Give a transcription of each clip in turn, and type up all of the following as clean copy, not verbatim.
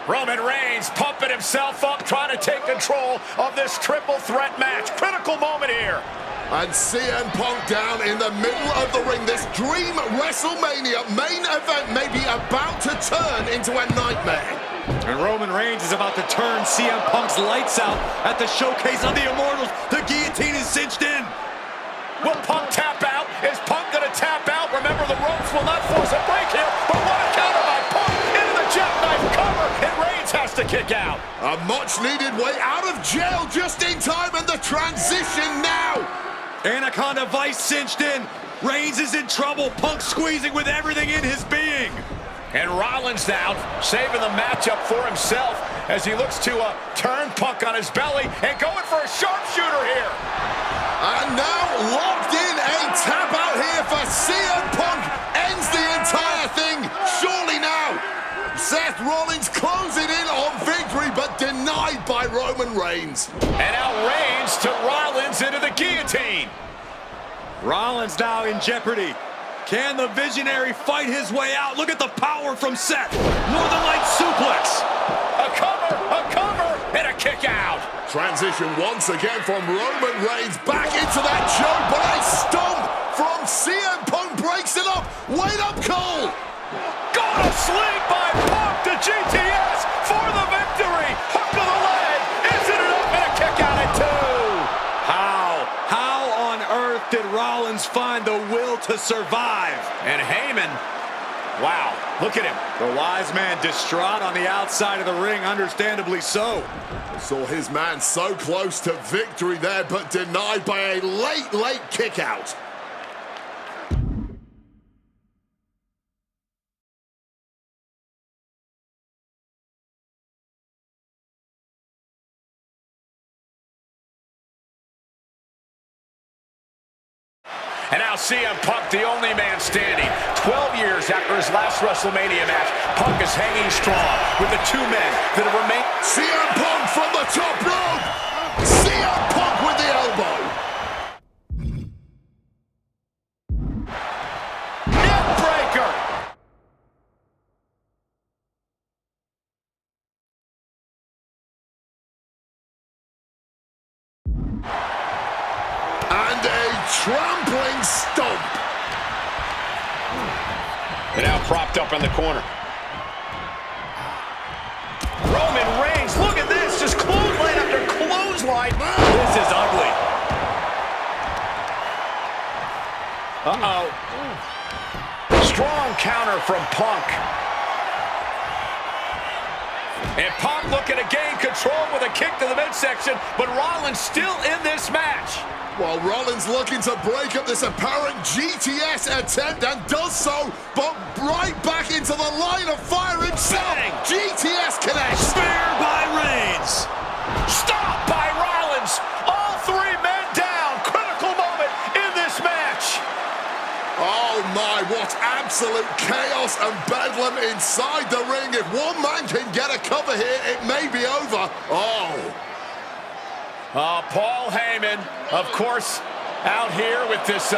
Roman Reigns pumping himself up, trying to take control of this triple threat match. Critical moment here. And CM Punk down in the middle of the ring. This dream WrestleMania main event may be about to turn into a nightmare. And Roman Reigns is about to turn CM Punk's lights out at the showcase of the Immortals. The guillotine is cinched in. Will Punk tap out? Is Punk gonna tap out? Remember, the ropes will not force a break here, but what a counter by Punk into the jackknife cover, and Reigns has to kick out. A much-needed way out of jail just in time, and the transition now. Anaconda Vice cinched in. Reigns is in trouble. Punk squeezing with everything in his being. And Rollins now saving the matchup for himself as he looks to turn Punk on his belly and going for a sharpshooter here. And now locked in, a tap out here for CM Punk. Ends the entire thing, surely now. Seth Rollins closing in on victory, but denied by Roman Reigns. And now Reigns to Rollins into the guillotine. Rollins now in jeopardy. Can the Visionary fight his way out? Look at the power from Seth. Northern Light suplex. A cover, and a kick out. Transition once again from Roman Reigns back into that choke, but a stomp from CM Punk breaks it up. Wait up, Cole. Got a sleep by Punk to GTS for the victory. Hook to the leg. Isn't it up, and a kick out at 2. How on earth did Rollins find the will to survive? And Heyman, wow, look at him. The wise man distraught on the outside of the ring, understandably so. Saw his man so close to victory there, but denied by a late kick out. And now CM Punk, the only man standing. 12 years after his last WrestleMania match, Punk is hanging strong with the two men that have remained. CM Punk from the top rope. CM Punk with the elbow. Neckbreaker. And a trampling stomp. And now propped up in the corner. Roman Reigns, look at this, just clothesline after clothesline. This is ugly. Uh-oh. Strong counter from Punk. And Punk looking to gain control with a kick to the midsection, but Rollins still in this match. While Rollins looking to break up this apparent GTS attempt, and does so, but right back into the line of fire himself. Bang. GTS connects. Spear by Reigns. Stop by Rollins. All 3 men down. Critical moment in this match. Oh my, what absolute chaos and bedlam inside the ring. If one man can get a cover here, it may be over. Paul Heyman, of course, out here with this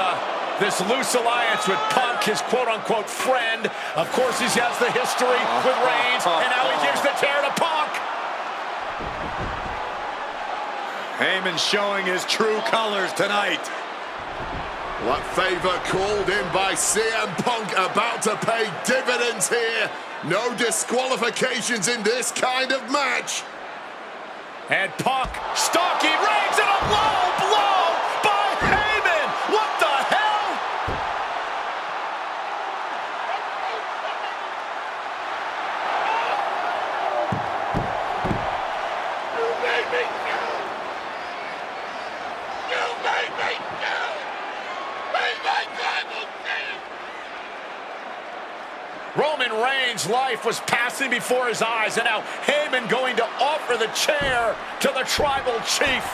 loose alliance with Punk, his quote-unquote friend. Of course, he has the history with Reigns, and now he gives the tear to Punk. Heyman showing his true colors tonight. What favor called in by CM Punk about to pay dividends here. No disqualifications in this kind of match. And Punk stalking Reigns, and a low blow by Heyman. What the hell? You made me go. You made me go. Made my tribal chief. Roman Reigns' life was passing before his eyes, and now Heyman going to offer the chair to the tribal chief.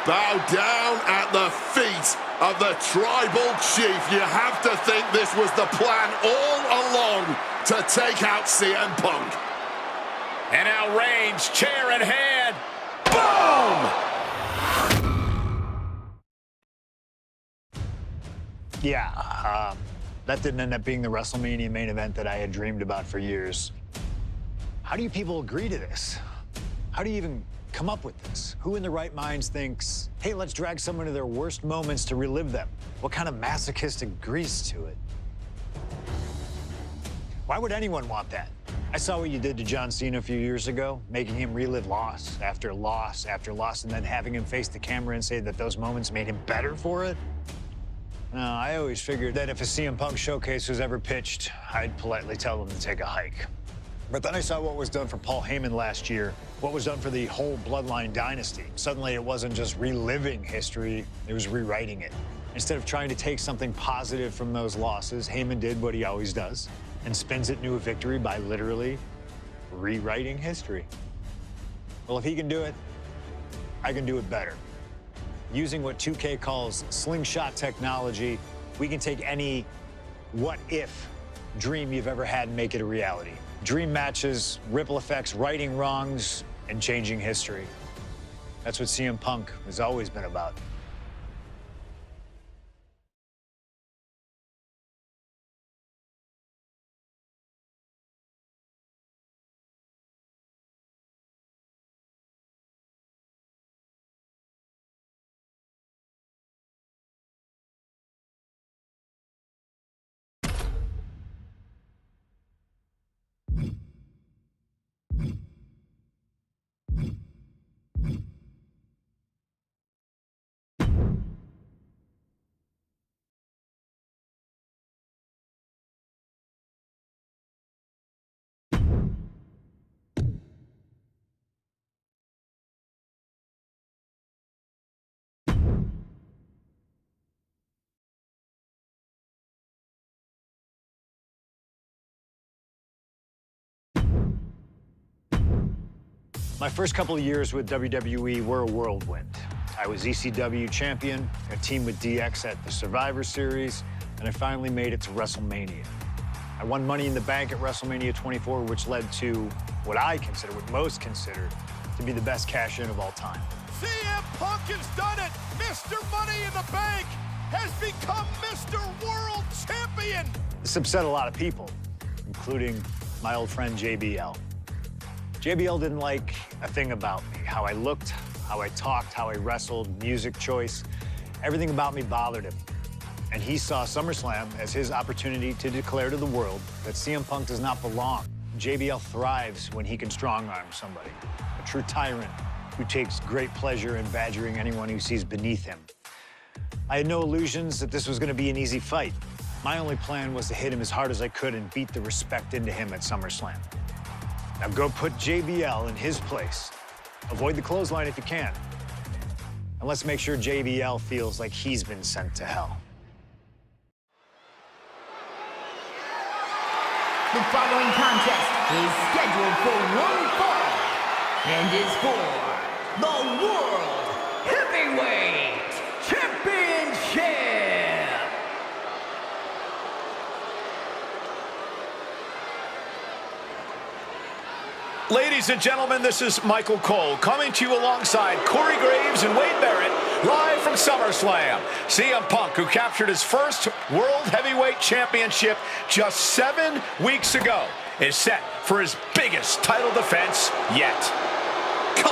Bow down at the feet of the tribal chief. You have to think this was the plan all along to take out CM Punk. And now Reigns, chair in hand. Boom! Yeah, That didn't end up being the WrestleMania main event that I had dreamed about for years. How do you people agree to this? How do you even come up with this? Who in their right minds thinks, hey, let's drag someone to their worst moments to relive them? What kind of masochistic agrees to it? Why would anyone want that? I saw what you did to John Cena a few years ago, making him relive loss after loss after loss, and then having him face the camera and say that those moments made him better for it. No, I always figured that if a CM Punk showcase was ever pitched, I'd politely tell them to take a hike. But then I saw what was done for Paul Heyman last year, what was done for the whole Bloodline dynasty. Suddenly it wasn't just reliving history, it was rewriting it. Instead of trying to take something positive from those losses, Heyman did what he always does and spins it into a victory by literally rewriting history. Well, if he can do it, I can do it better. Using what 2K calls slingshot technology, we can take any what-if dream you've ever had and make it a reality. Dream matches, ripple effects, righting wrongs, and changing history. That's what CM Punk has always been about. My first couple of years with WWE were a whirlwind. I was ECW champion, a team with DX at the Survivor Series, and I finally made it to WrestleMania. I won Money in the Bank at WrestleMania 24, which led to what I consider, what most consider, to be the best cash-in of all time. CM Punk has done it! Mr. Money in the Bank has become Mr. World Champion! This upset a lot of people, including my old friend JBL. JBL didn't like a thing about me, how I looked, how I talked, how I wrestled, music choice. Everything about me bothered him. And he saw SummerSlam as his opportunity to declare to the world that CM Punk does not belong. JBL thrives when he can strong-arm somebody, a true tyrant who takes great pleasure in badgering anyone who sees beneath him. I had no illusions that this was going to be an easy fight. My only plan was to hit him as hard as I could and beat the respect into him at SummerSlam. Now go put JBL in his place. Avoid the clothesline if you can. And let's make sure JBL feels like he's been sent to hell. The following contest is scheduled for one fall and is for the World Heavyweight Championship. Ladies and gentlemen, this is Michael Cole coming to you alongside Corey Graves and Wade Barrett, live from SummerSlam. CM Punk, who captured his first World Heavyweight Championship just 7 weeks ago, is set for his biggest title defense yet. Cole,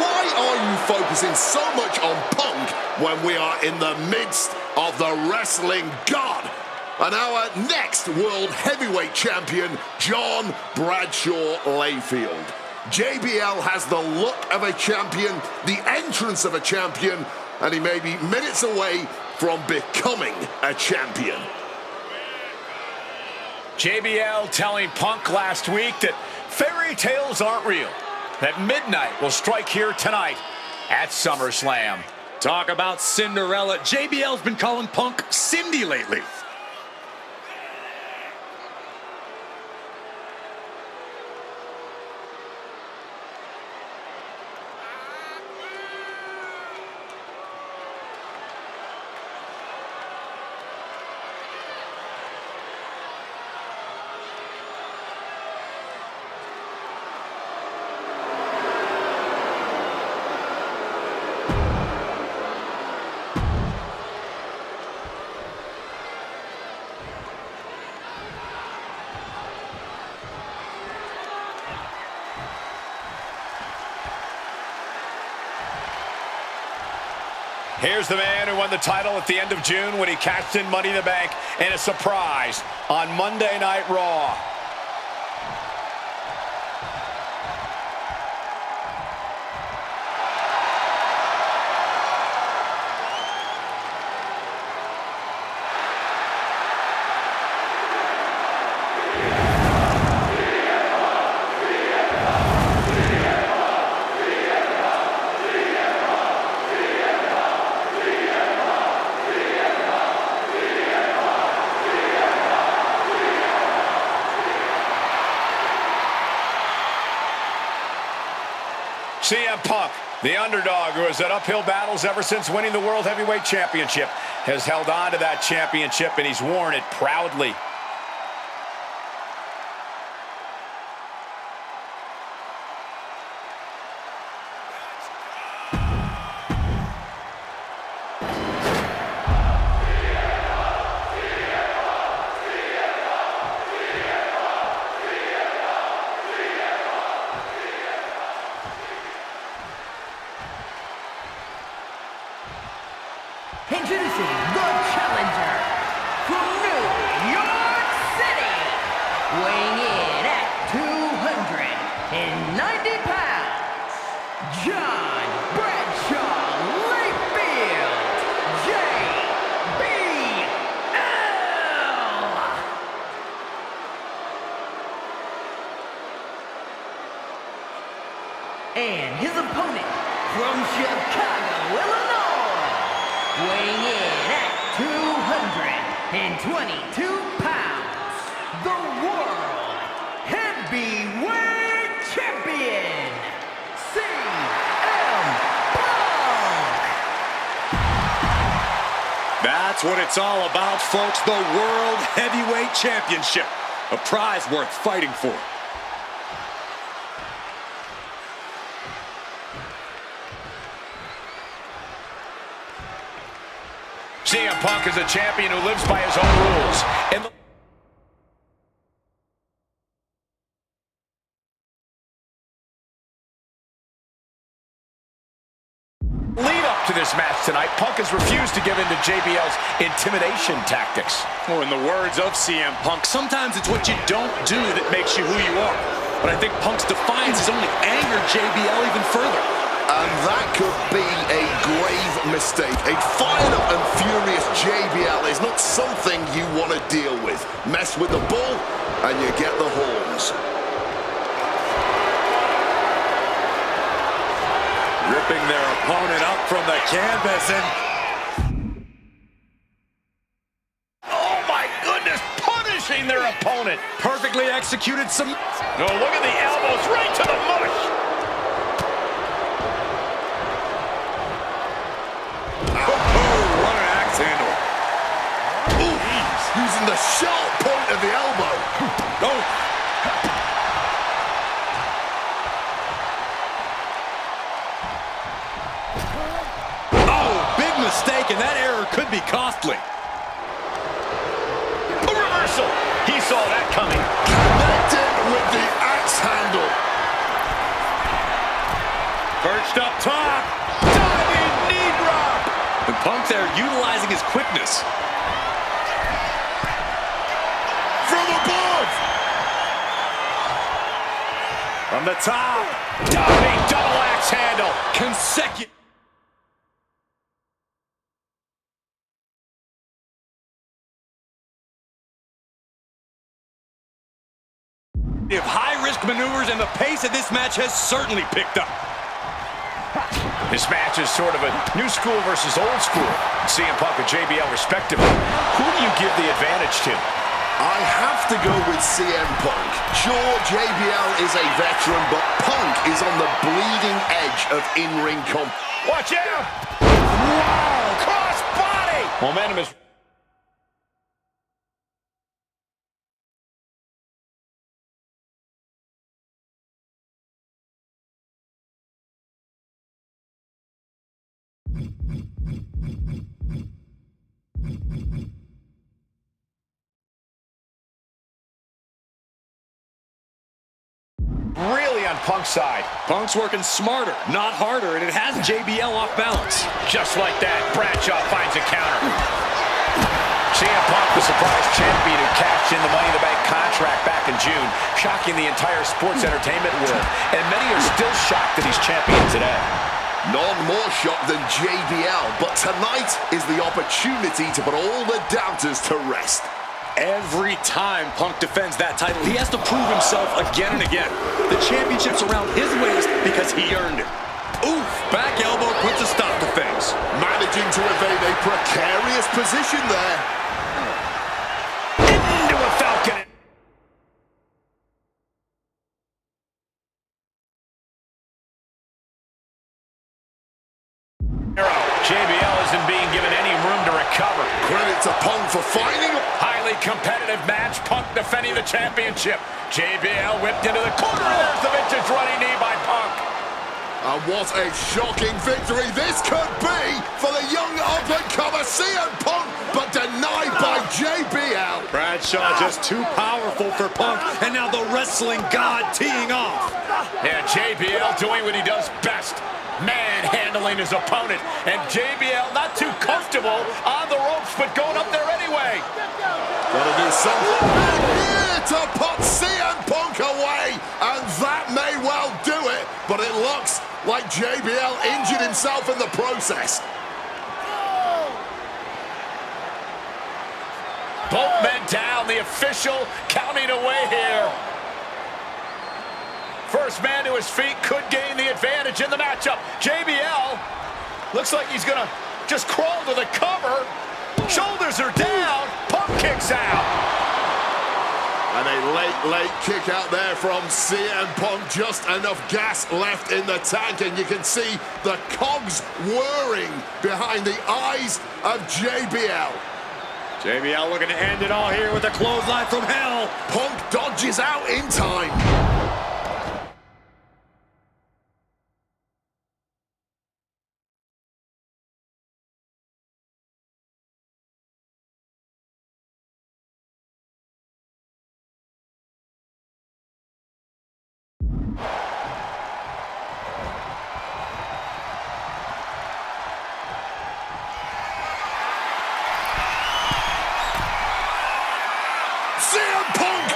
why are you focusing so much on Punk when we are in the midst of the wrestling god? And our next World Heavyweight Champion, John Bradshaw Layfield. JBL has the look of a champion, the entrance of a champion, and he may be minutes away from becoming a champion. JBL telling Punk last week that fairy tales aren't real, that midnight will strike here tonight at SummerSlam. Talk about Cinderella. JBL's been calling Punk Cindy lately. Here's the man who won the title at the end of June when he cashed in Money in the Bank and a surprise on Monday Night Raw. CM Punk, the underdog who has had uphill battles ever since winning the World Heavyweight Championship, has held on to that championship and he's worn it proudly. Introducing the challenger from New York City, weighing in at 290 pounds, John Bradshaw Layfield, JBL. And his opponent from Chicago, Illinois, weighing in at 222 pounds, the World Heavyweight Champion, CM Punk. That's what it's all about, folks. The World Heavyweight Championship. A prize worth fighting for. CM Punk is a champion who lives by his own rules. And the lead up to this match tonight, Punk has refused to give in to JBL's intimidation tactics. Well, in the words of CM Punk, sometimes it's what you don't do that makes you who you are. But I think Punk's defiance has only angered JBL even further. And that could be a grave mistake. A fired up and furious JBL is not something you want to deal with. Mess with the bull and you get the horns. Ripping their opponent up from the canvas and... Oh my goodness, punishing their opponent. perfectly executed some... No, look at the elbows right to the mush. What an axe handle. Ooh, using the sharp point of the elbow. Oh. Oh, big mistake, and that error could be costly. A reversal. He saw that coming. Connected with the axe handle. Perched up top. Diving knee drop. And Punk there utilizing his quickness. From above. From the top. Diving double axe handle. Consecutive. High-risk maneuvers, and the pace of this match has certainly picked up. This match is sort of a new school versus old school. CM Punk and JBL respectively. Who do you give the advantage to? I have to go with CM Punk. Sure, JBL is a veteran, but Punk is on the bleeding edge of in-ring comp. Watch out! Wow! Cross body! Momentum is... really on Punk's side. Punk's working smarter, not harder, and it has JBL off balance. Just like that, Bradshaw finds a counter. CM Punk, the surprise champion who cashed in the Money in the Bank contract back in June, shocking the entire sports entertainment world. And many are still shocked that he's champion today. None more shocked than JBL, but tonight is the opportunity to put all the doubters to rest. Every time Punk defends that title, he has to prove himself again and again. The championship's around his waist because he earned it. Oof, back elbow puts a stop to things. Managing to evade a precarious position there. Into a Falcon. JBL isn't being given any room to recover. Credit to Punk for finding a Highly competitive match. Punk defending the championship. JBL whipped into the corner. There's the vintage running knee by Punk. And what a shocking victory this could be for the young up-and-comer CM Punk, but denied by JBL. Bradshaw just too powerful for Punk, and now the wrestling god teeing off. Yeah, JBL doing what he does best. Manhandling his opponent. And JBL not too comfortable on the ropes, but going up there anyway. Gotta do something here to put CM Punk away, and that may well do it, but it looks like JBL injured himself in the process. Both men down, the official counting away here. First man to his feet could gain the advantage in the matchup. JBL looks like he's gonna just crawl to the cover. Shoulders are down. Punk kicks out. And a late kick out there from CM Punk. Just enough gas left in the tank, and you can see the cogs whirring behind the eyes of JBL. JBL looking to end it all here with a clothesline from hell. Punk dodges out in time. CM Punk!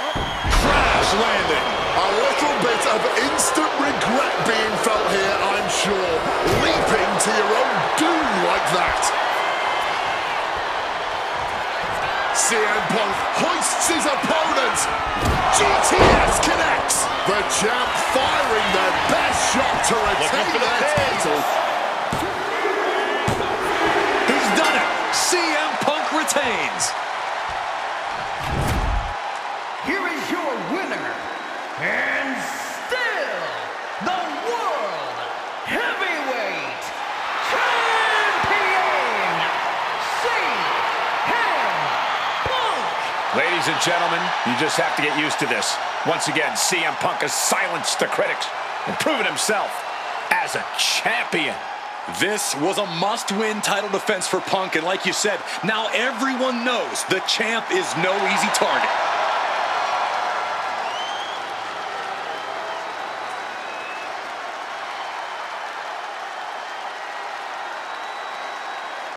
Crash landing. A little bit of instant regret being felt here, I'm sure. Leaping to your own doom like that. CM Punk hoists his opponent. GTS connects. The champ firing their best shot to retain their title. He's done it. CM Punk retains. Here is your winner, and still the World Heavyweight Champion, CM Punk. Ladies and gentlemen, you just have to get used to this. Once again, CM Punk has silenced the critics and proven himself as a champion. This was a must-win title defense for Punk, and like you said, now everyone knows the champ is no easy target.